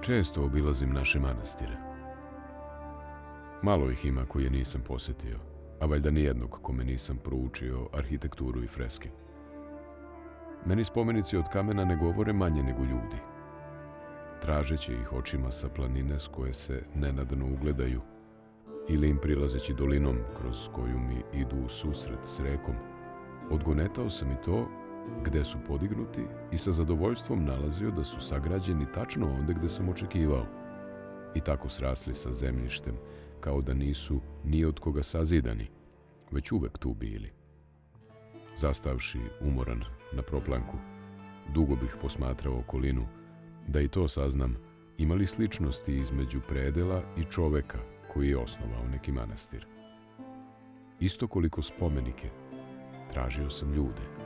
Često obilazim naše manastire. Malo ih ima koje nisam posjetio, a valjda nijednog kome nisam proučio arhitekturu i freske. Meni spomenici od kamena ne govore manje nego ljudi. Tražeći ih očima sa planine s koje se nenadano ugledaju ili im prilazeći dolinom kroz koju mi idu u susret s rekom, odgonetao sam i to gde su podignuti i sa zadovoljstvom nalazio da su sagrađeni tačno onde gde sam očekivao i tako srasli sa zemljištem kao da nisu ni od koga sazidani, već uvek tu bili. Zastavši umoran na proplanku, dugo bih posmatrao okolinu, da i to saznam ima li sličnosti između predela i čoveka koji je osnovao neki manastir. Isto koliko spomenike, tražio sam ljude.